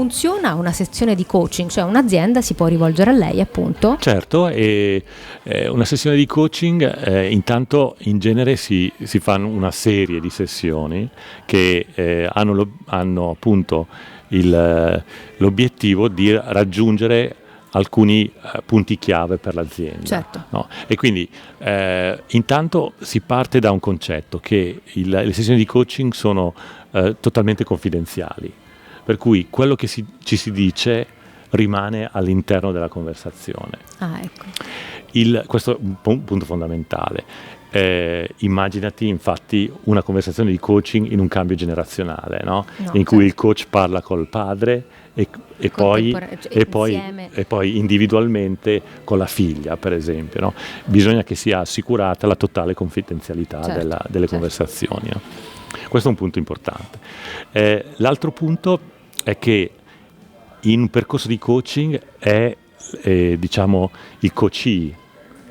funziona una sezione di coaching? Cioè un'azienda si può rivolgere a lei, appunto? Certo, e una sessione di coaching, intanto in genere si fanno una serie di sessioni che hanno appunto l'obiettivo di raggiungere alcuni punti chiave per l'azienda. Certo. No? E quindi intanto si parte da un concetto che le sessioni di coaching sono totalmente confidenziali, per cui quello che ci si dice rimane all'interno della conversazione. Ecco. Questo è un punto fondamentale. Immaginati infatti una conversazione di coaching in un cambio generazionale, no? In cui il coach parla col padre e poi individualmente con la figlia, per esempio. No? Bisogna che sia assicurata la totale confidenzialità delle conversazioni. No? Questo è un punto importante. L'altro punto è che in un percorso di coaching è diciamo il coachee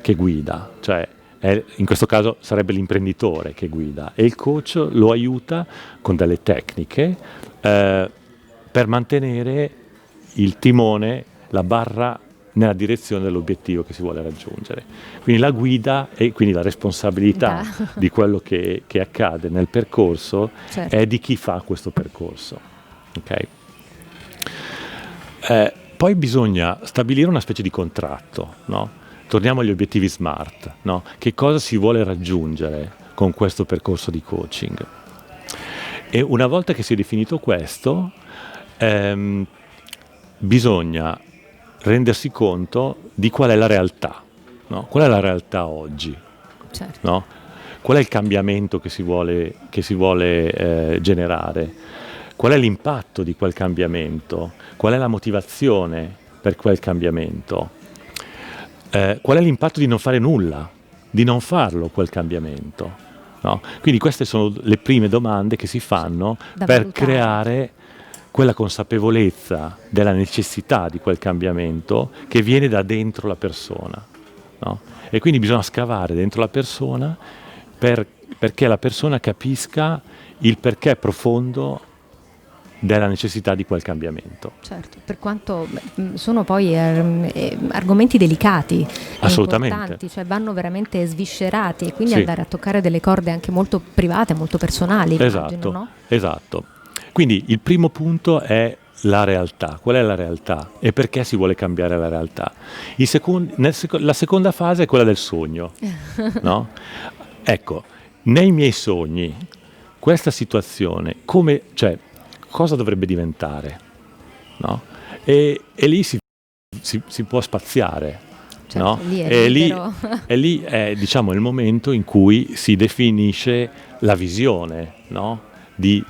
che guida, cioè in questo caso sarebbe l'imprenditore che guida e il coach lo aiuta con delle tecniche per mantenere il timone, la barra nella direzione dell'obiettivo che si vuole raggiungere. Quindi la guida e quindi la responsabilità di quello che accade nel percorso è di chi fa questo percorso. Okay? Poi bisogna stabilire una specie di contratto, no? Torniamo agli obiettivi SMART, no? Che cosa si vuole raggiungere con questo percorso di coaching? E una volta che si è definito questo, bisogna rendersi conto di qual è la realtà, no? Qual è la realtà oggi? Certo. No? Qual è il cambiamento che si vuole generare? Qual è l'impatto di quel cambiamento? Qual è la motivazione per quel cambiamento? Qual è l'impatto di non fare nulla, di non farlo quel cambiamento? No? Quindi queste sono le prime domande che si fanno per creare quella consapevolezza della necessità di quel cambiamento che viene da dentro la persona. No? E quindi bisogna scavare dentro la persona perché la persona capisca il perché profondo della necessità di quel cambiamento. Certo, per quanto sono poi argomenti delicati, assolutamente importanti, cioè vanno veramente sviscerati e quindi andare a toccare delle corde anche molto private, molto personali. Immagino, no? Esatto. Quindi il primo punto è la realtà. Qual è la realtà e perché si vuole cambiare la realtà? La seconda fase è quella del sogno. No? Ecco, nei miei sogni questa situazione cosa dovrebbe diventare? No? E lì si può spaziare. Certo, no? Lì e lì è diciamo il momento in cui si definisce la visione, no? di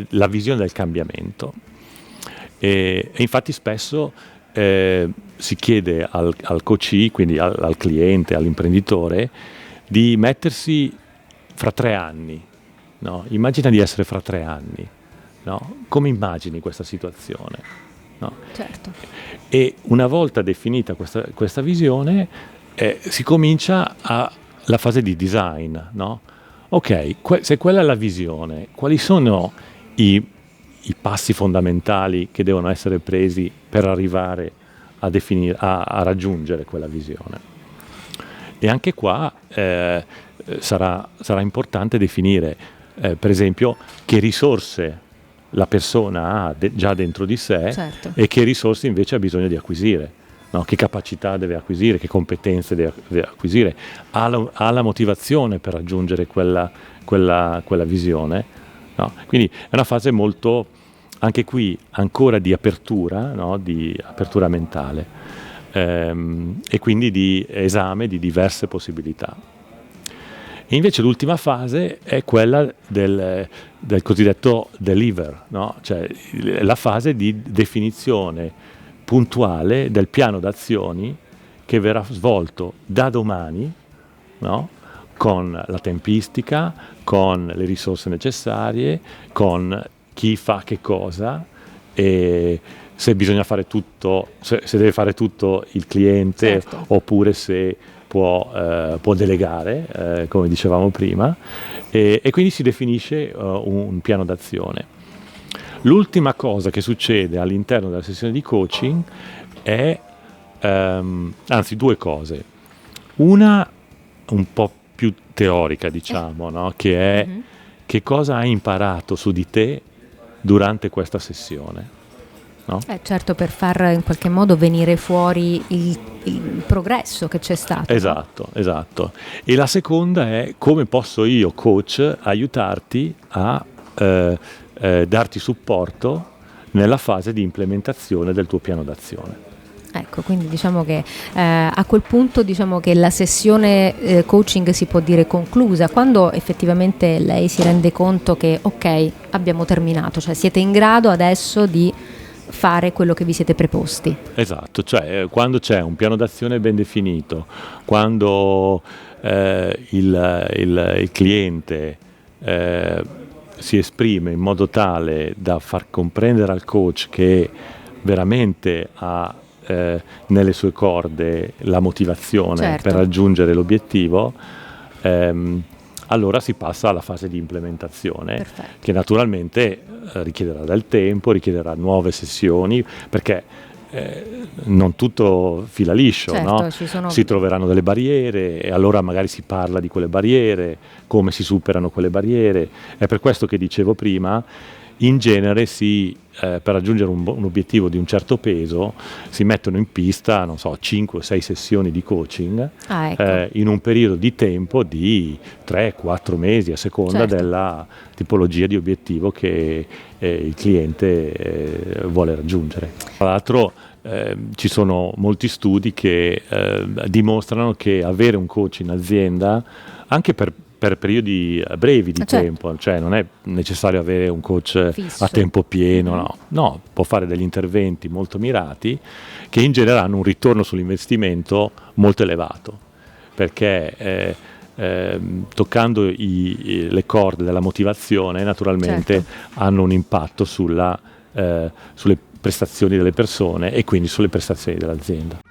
la visione del cambiamento. E infatti spesso si chiede al coachee, quindi al cliente, all'imprenditore, di mettersi fra 3 anni. No? Immagina di essere fra 3 anni. No? Come immagini questa situazione? No? Certo. E una volta definita questa visione si comincia alla fase di design. No? Ok, se quella è la visione, quali sono i passi fondamentali che devono essere presi per arrivare a raggiungere quella visione? E anche qua sarà importante definire, per esempio, che risorse la persona ha già dentro di sé, certo. E che risorse invece ha bisogno di acquisire. No? Che capacità deve acquisire, che competenze deve acquisire, ha la motivazione per raggiungere quella visione. No? Quindi è una fase molto, anche qui, ancora di apertura, no? Di apertura mentale e quindi di esame di diverse possibilità. E invece l'ultima fase è quella del cosiddetto deliver, no? Cioè la fase di definizione puntuale del piano d'azioni che verrà svolto da domani, no? Con la tempistica, con le risorse necessarie, con chi fa che cosa e se bisogna fare tutto, se deve fare tutto il cliente, certo. Oppure se può delegare, come dicevamo prima, e quindi si definisce un piano d'azione. L'ultima cosa che succede all'interno della sessione di coaching è, anzi, due cose. Una un po' più teorica, diciamo, no? Che è che cosa hai imparato su di te durante questa sessione. No? Certo, per far in qualche modo venire fuori il progresso che c'è stato. Esatto, no? Esatto. E la seconda è come posso io, coach, aiutarti a darti supporto nella fase di implementazione del tuo piano d'azione. Ecco, quindi diciamo che a quel punto diciamo che la sessione coaching si può dire conclusa, quando effettivamente lei si rende conto che ok, abbiamo terminato, cioè siete in grado adesso di fare quello che vi siete preposti. Esatto, cioè quando c'è un piano d'azione ben definito, quando il cliente si esprime in modo tale da far comprendere al coach che veramente ha nelle sue corde la motivazione, certo, per raggiungere l'obiettivo, allora si passa alla fase di implementazione. Perfetto. Che naturalmente richiederà del tempo, richiederà nuove sessioni, perché non tutto fila liscio, certo, no? Si troveranno delle barriere e allora magari si parla di quelle barriere, come si superano quelle barriere. È per questo che dicevo prima, in genere per raggiungere un obiettivo di un certo peso si mettono in pista, non so, 5 o 6 sessioni di coaching, ecco, in un periodo di tempo di 3-4 mesi a seconda, certo, della tipologia di obiettivo che il cliente vuole raggiungere. Tra l'altro ci sono molti studi che dimostrano che avere un coach in azienda, anche per periodi brevi di tempo, cioè non è necessario avere un coach fisso, a tempo pieno, no, può fare degli interventi molto mirati che in genere hanno un ritorno sull'investimento molto elevato, perché toccando le corde della motivazione naturalmente, certo, hanno un impatto sulle prestazioni delle persone e quindi sulle prestazioni dell'azienda.